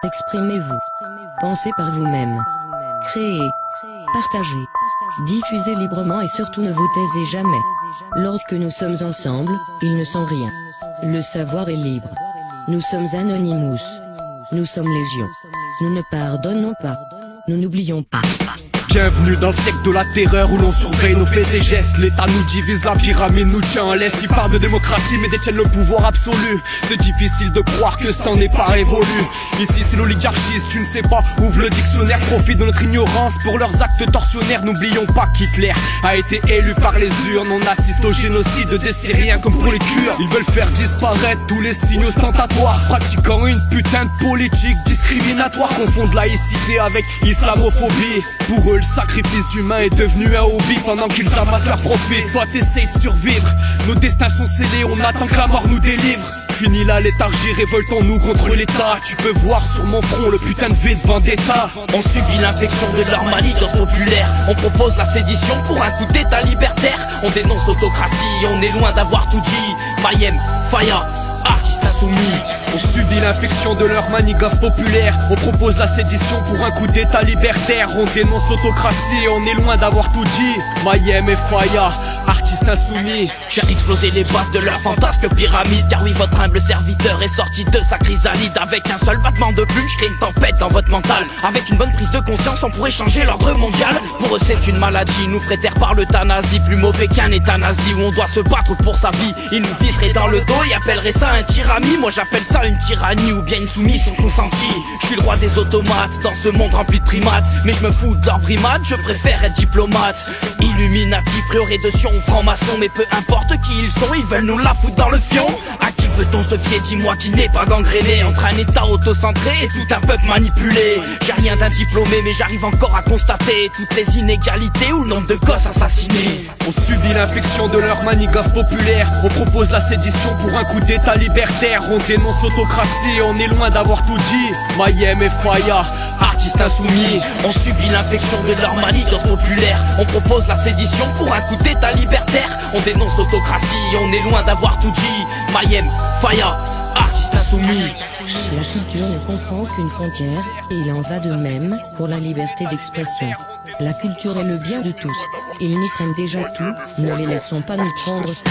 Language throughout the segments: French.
Exprimez-vous. Pensez par vous-même. Créez. Partagez. Diffusez librement et surtout ne vous taisez jamais. Lorsque nous sommes ensemble, ils ne sont rien. Le savoir est libre. Nous sommes Anonymous. Nous sommes Légion. Nous ne pardonnons pas. Nous n'oublions pas. Bienvenue dans le siècle de la terreur où l'on surveille nos faits et gestes. L'État nous divise, la pyramide nous tient en laisse. Ils parlent de démocratie mais détiennent le pouvoir absolu. C'est difficile de croire que ce temps n'est pas révolu. Ici c'est l'oligarchie, si tu ne sais pas, ouvre le dictionnaire. Profite de notre ignorance pour leurs actes tortionnaires. N'oublions pas qu'Hitler a été élu par les urnes. On assiste au génocide des Syriens comme pour les Kurdes. Ils veulent faire disparaître tous les signes ostentatoires, pratiquant une putain de politique discriminatoire. Confondent laïcité avec islamophobie. Pour eux le sacrifice d'humain est devenu un hobby pendant qu'ils amassent leur profit. Toi t'essayes de survivre, nos destins sont scellés, on attend que la mort nous délivre. Fini la léthargie, révoltons-nous contre l'État. Tu peux voir sur mon front le putain de vide vendetta. On subit l'infection de leur manigance populaire. On propose la sédition pour un coup d'état libertaire. On dénonce l'autocratie, on est loin d'avoir tout dit. Mayhem, Faya, artistes insoumis. On subit l'infection de leur manigance populaire. On propose la sédition pour un coup d'état libertaire. On dénonce l'autocratie, on est loin d'avoir tout dit. Mayhem et Faya, artistes insoumis. J'ai explosé les bases de leur fantasque pyramide. Car oui, votre humble serviteur est sorti de sa chrysalide. Avec un seul battement de plume, je crée une tempête dans votre mental. Avec une bonne prise de conscience, on pourrait changer l'ordre mondial. Pour eux c'est une maladie, nous ferait taire par l'euthanasie. Plus mauvais qu'un état nazi où on doit se battre pour sa vie. Ils nous viseraient dans le dos et appelleraient ça un tyrannie. Moi j'appelle ça une tyrannie ou bien une soumission consentie. Je suis le roi des automates dans ce monde rempli de primates. Mais je me fous de leur brimade, je préfère être diplomate. Illuminati, prioré de Sion, franc-maçon. Mais peu importe qui ils sont, ils veulent nous la foutre dans le fion. À qui peut-on se fier, dis-moi, qui n'est pas gangréné entre un état autocentré et tout un peuple manipulé. J'ai rien d'un diplômé mais j'arrive encore à constater toutes les inégalités ou le nombre de gosses assassinés. On subit l'infection de leur manigance populaire. On propose la sédition pour un coup d'état libertaire. On dénonce l'autocratie, on est loin d'avoir tout dit. Mayhem et Faya, artistes insoumis. On subit l'infection de leur manigance populaire. On propose la sédition pour un coup d'état libertaire. On dénonce l'autocratie, on est loin d'avoir tout dit. Mayhem, Faya, artistes insoumis. La culture ne comprend aucune frontière, et il en va de même pour la liberté d'expression. La culture est le bien de tous. Ils nous prennent déjà tout, ne les laissons pas nous prendre ça.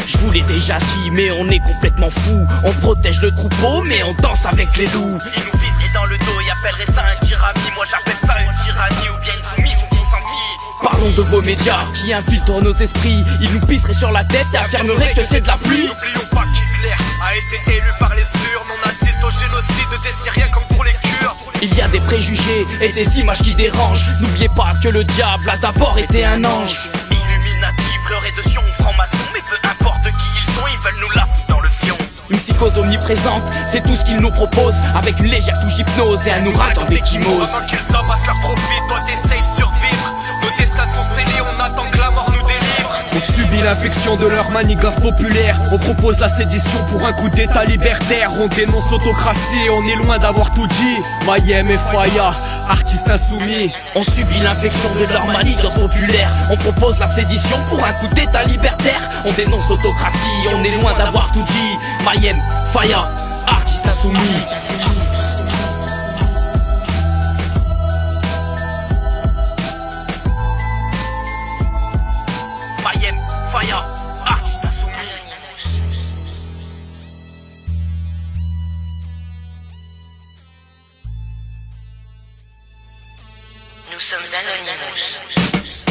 Je vous l'ai déjà dit, mais on est complètement fou. On protège le troupeau, mais on danse avec les loups. Ils nous viseraient dans le dos et appelleraient ça un tyrannie. Moi j'appelle ça une tyrannie ou bien une soumission consentie. Parlons de vos médias qui infiltrent nos esprits. Ils nous pisseraient sur la tête et affirmeraient que c'est de la pluie. N'oublions pas qu'Hitler a été élu par les urnes. On assiste au génocide des Syriens comme pour les Kurdes. Il y a des préjugés et des images qui dérangent. N'oubliez pas que le diable a d'abord été un ange. Illuminati, pleurer de Sion, franc-maçon. Mais peu importe qui ils sont, ils veulent nous la foutre dans le fion. Une psychose omniprésente, c'est tout ce qu'ils nous proposent. Avec une légère touche hypnose et un ouragan d'échymose. Pendant qu'ils amassent leur profit, toi t'essayes de survivre. Nos destins sont scellés, on attend que la mort nous délivre. On subit l'infection de leur manigance populaire. On propose la sédition pour un coup d'état libertaire. On dénonce l'autocratie, on est loin d'avoir tout dit. Mayhem et Faya, artistes insoumis. On subit l'infection de leur manigance populaire. On propose la sédition pour un coup d'état libertaire. On dénonce l'autocratie, on est loin d'avoir tout dit. Mayhem, Faya, artistes insoumis. Mayhem, Faya, artistes insoumis. Nous sommes Anonymous.